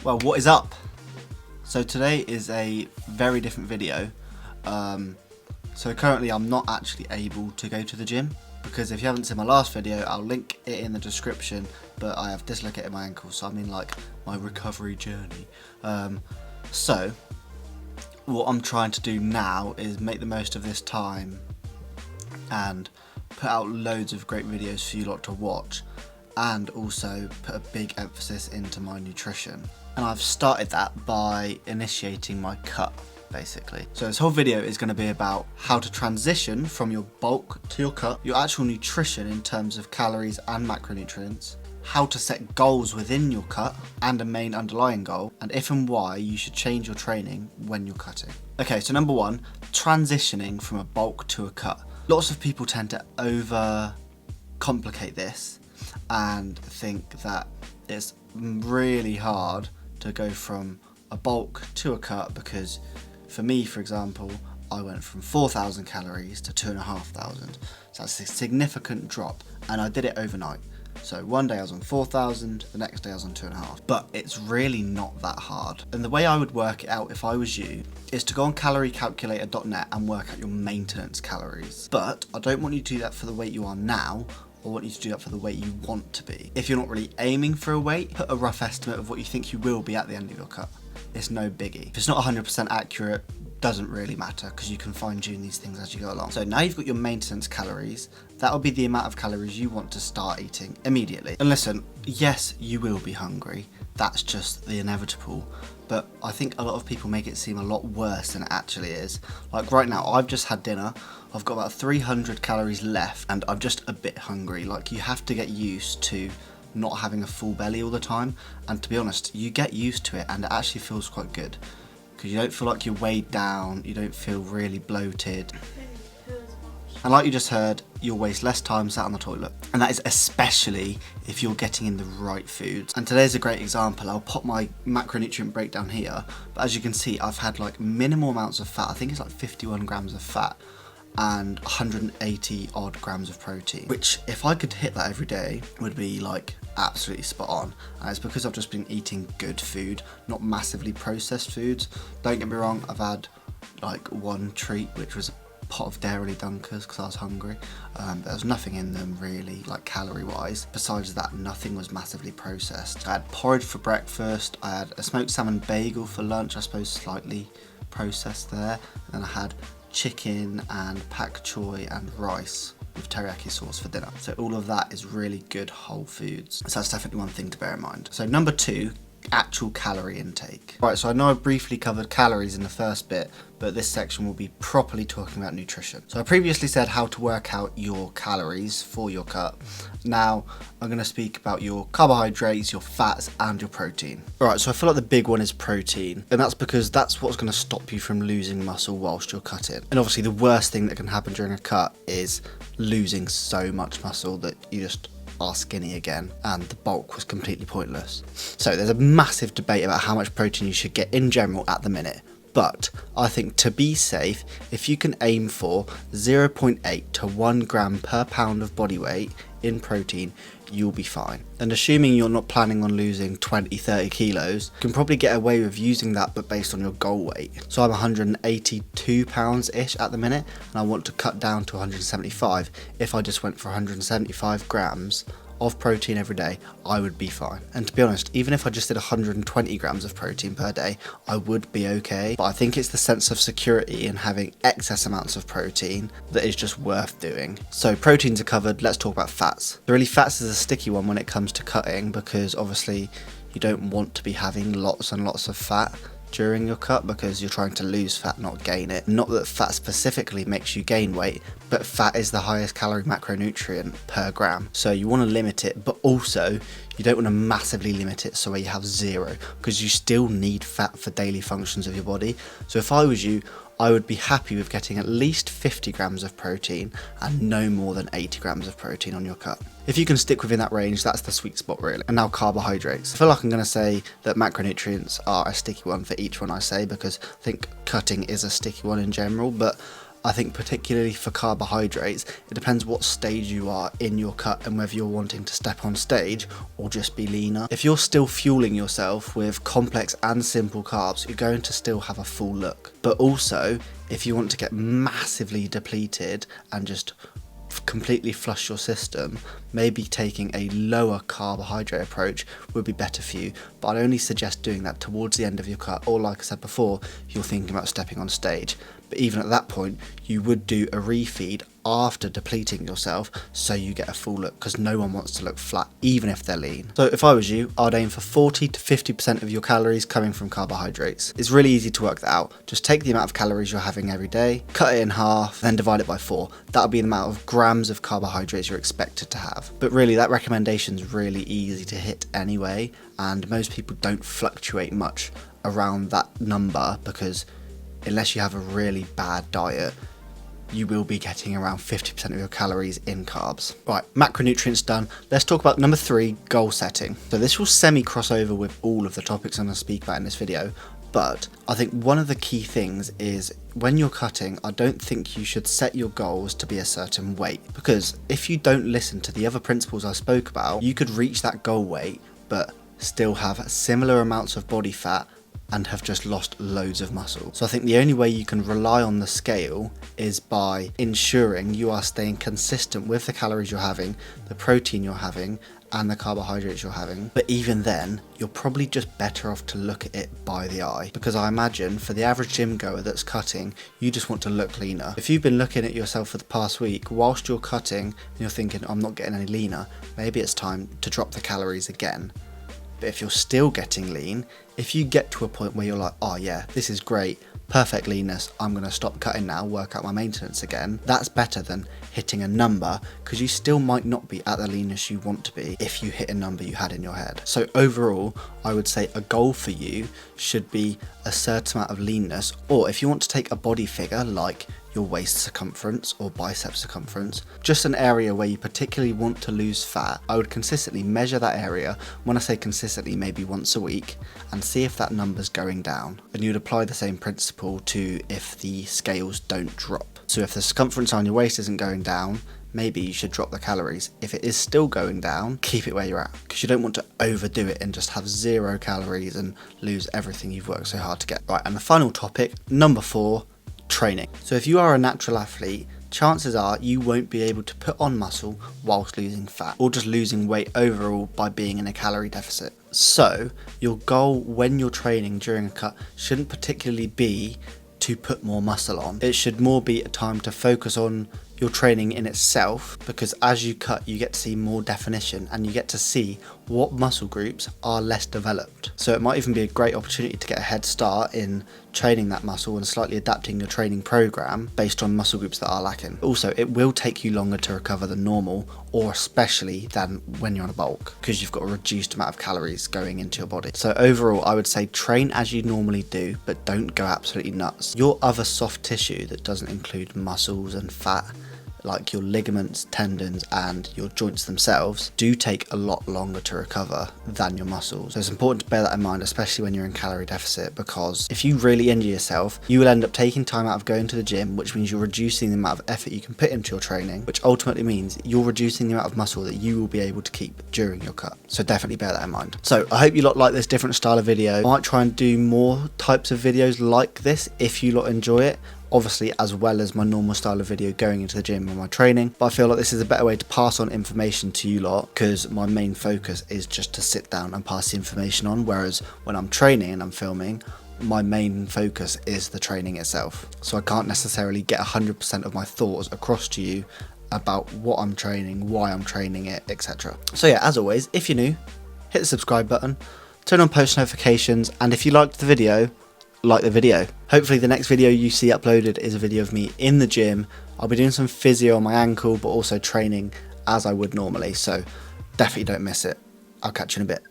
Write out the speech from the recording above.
Well, what is up? So today is a very different video. So currently I'm not actually able to go to the gym because if you haven't seen my last video, I'll link it in the description, but I have dislocated my ankle, so I'm in like my recovery journey. So what I'm trying to do now is make the most of this time and put out loads of great videos for you lot to watch, and also put a big emphasis into my nutrition. And I've started that by initiating my cut, basically. So this whole video is going to be about how to transition from your bulk to your cut, your actual nutrition in terms of calories and macronutrients, how to set goals within your cut and a main underlying goal, and if and why you should change your training when you're cutting. Okay, so number one, transitioning from a bulk to a cut. Lots of people tend to over complicate this and think that it's really hard to go from a bulk to a cut, because for me, for example, I went from 4,000 calories to 2,500. So that's a significant drop, and I did it overnight. So one day I was on 4,000, the next day I was on 2,500. But it's really not that hard. And the way I would work it out if I was you is to go on caloриecalculator.net and work out your maintenance calories. But I don't want you to do that for the weight you are now. I want you to do that for the weight you want to be. If you're not really aiming for a weight, put a rough estimate of what you think you will be at the end of your cut. It's no biggie. If it's not 100% accurate, doesn't really matter, because you can fine tune these things as you go along. So now you've got your maintenance calories. That'll be the amount of calories you want to start eating immediately. And listen, yes, you will be hungry. That's just the inevitable. But I think a lot of people make it seem a lot worse than it actually is. Like right now, I've just had dinner. I've got about 300 calories left and I'm just a bit hungry. Like, you have to get used to not having a full belly all the time. And to be honest, you get used to it and it actually feels quite good, because you don't feel like you're weighed down, you don't feel really bloated. And like you just heard, you'll waste less time sat on the toilet. And that is especially if you're getting in the right foods. And today's a great example. I'll pop my macronutrient breakdown here. But as you can see, I've had like minimal amounts of fat. I think it's like 51 grams of fat and 180 odd grams of protein, which if I could hit that every day would be like absolutely spot on. And it's because I've just been eating good food, not massively processed foods. Don't get me wrong, I've had like one treat, which was a pot of Dairy Dunkers because I was hungry. There was nothing in them really, like calorie wise. Besides that, nothing was massively processed. I had porridge for breakfast, I had a smoked salmon bagel for lunch, I suppose slightly processed there, and then I had chicken and pak choy and rice with teriyaki sauce for dinner. So all of that is really good whole foods. So that's definitely one thing to bear in mind. So number two, actual calorie intake. Right, so I know I briefly covered calories in the first bit, but this section will be properly talking about nutrition. So I previously said how to work out your calories for your cut. Now I'm going to speak about your carbohydrates, your fats, and your protein. Alright, so I feel like the big one is protein, and that's because that's what's going to stop you from losing muscle whilst you're cutting. And obviously the worst thing that can happen during a cut is losing so much muscle that you just are skinny again and the bulk was completely pointless. So there's a massive debate about how much protein you should get in general at the minute, but I think to be safe, if you can aim for 0.8 to 1 gram per pound of body weight in protein, you'll be fine. And assuming you're not planning on losing 20-30 kilos, you can probably get away with using that, but based on your goal weight. So I'm 182 pounds ish at the minute, and I want to cut down to 175. If I just went for 175 grams of protein every day, I would be fine. And to be honest, even if I just did 120 grams of protein per day, I would be okay. But I think it's the sense of security in having excess amounts of protein that is just worth doing. So proteins are covered, let's talk about fats. Really, fats is a sticky one when it comes to cutting, because obviously you don't want to be having lots and lots of fat during your cut, because you're trying to lose fat, not gain it. Not that fat specifically makes you gain weight, but fat is the highest calorie macronutrient per gram, so you want to limit it, but also you don't want to massively limit it so where you have zero, because you still need fat for daily functions of your body. So if I was you, I would be happy with getting at least 50 grams of protein and no more than 80 grams of protein on your cut. If you can stick within that range, that's the sweet spot really. And now carbohydrates. I feel like I'm going to say that macronutrients are a sticky one for each one I say, because I think cutting is a sticky one in general, but I think particularly for carbohydrates, it depends what stage you are in your cut and whether you're wanting to step on stage or just be leaner. If you're still fueling yourself with complex and simple carbs, you're going to still have a full look. But also, if you want to get massively depleted and just completely flush your system, maybe taking a lower carbohydrate approach would be better for you, but I'd only suggest doing that towards the end of your cut, or like I said before, you're thinking about stepping on stage. But even at that point, you would do a refeed after depleting yourself so you get a full look, because no one wants to look flat even if they're lean. So if I was you, I'd aim for 40 to 50% of your calories coming from carbohydrates. It's really easy to work that out. Just take the amount of calories you're having every day, cut it in half, then divide it by 4. That'll be the amount of grams of carbohydrates you're expected to have. But really, that recommendation's really easy to hit anyway, and most people don't fluctuate much around that number, because unless you have a really bad diet, you will be getting around 50% of your calories in carbs. Right, macronutrients done. Let's talk about number 3, goal setting. So this will semi-cross over with all of the topics I'm going to speak about in this video, but I think one of the key things is when you're cutting, I don't think you should set your goals to be a certain weight, because if you don't listen to the other principles I spoke about, you could reach that goal weight but still have similar amounts of body fat and have just lost loads of muscle. So I think the only way you can rely on the scale is by ensuring you are staying consistent with the calories you're having, the protein you're having, and the carbohydrates you're having. But even then, you're probably just better off to look at it by the eye, because I imagine for the average gym goer that's cutting, you just want to look leaner. If you've been looking at yourself for the past week whilst you're cutting and you're thinking, I'm not getting any leaner, maybe it's time to drop the calories again. But if you're still getting lean, if you get to a point where you're like, oh yeah, this is great, perfect leanness, I'm going to stop cutting now, work out my maintenance again, that's better than hitting a number, because you still might not be at the leanness you want to be if you hit a number you had in your head. So overall, I would say a goal for you should be a certain amount of leanness, or if you want to take a body figure like your waist circumference or bicep circumference, just an area where you particularly want to lose fat, I would consistently measure that area. When I say consistently, maybe once a week, and see if that number's going down. And you'd apply the same principle to if the scales don't drop. So if the circumference on your waist isn't going down, maybe you should drop the calories. If it is still going down, keep it where you're at, because you don't want to overdo it and just have 0 calories and lose everything you've worked so hard to get. Right, and the final topic, number 4, training. So if you are a natural athlete, chances are you won't be able to put on muscle whilst losing fat, or just losing weight overall by being in a calorie deficit. So your goal when you're training during a cut shouldn't particularly be to put more muscle on. It should more be a time to focus on your training in itself, because as you cut, you get to see more definition and you get to see what muscle groups are less developed. So it might even be a great opportunity to get a head start in training that muscle and slightly adapting your training program based on muscle groups that are lacking. Also, it will take you longer to recover than normal, or especially than when you're on a bulk, because you've got a reduced amount of calories going into your body. So overall, I would say train as you normally do, but don't go absolutely nuts. Your other soft tissue that doesn't include muscles and fat, like your ligaments, tendons, and your joints themselves, do take a lot longer to recover than your muscles. So it's important to bear that in mind, especially when you're in calorie deficit, because if you really injure yourself, you will end up taking time out of going to the gym, which means you're reducing the amount of effort you can put into your training, which ultimately means you're reducing the amount of muscle that you will be able to keep during your cut. So definitely bear that in mind. So I hope you lot like this different style of video. I might try and do more types of videos like this if you lot enjoy it, obviously, as well as my normal style of video going into the gym and my training. But I feel like this is a better way to pass on information to you lot, because my main focus is just to sit down and pass the information on, whereas when I'm training and I'm filming, my main focus is the training itself. So I can't necessarily get 100% of my thoughts across to you about what I'm training, why I'm training it, etc. So yeah, as always, if you're new, hit the subscribe button, turn on post notifications, and if you liked the video, like the video. Hopefully the next video you see uploaded is a video of me in the gym. I'll be doing some physio on my ankle, but also training as I would normally, so definitely don't miss it. I'll catch you in a bit.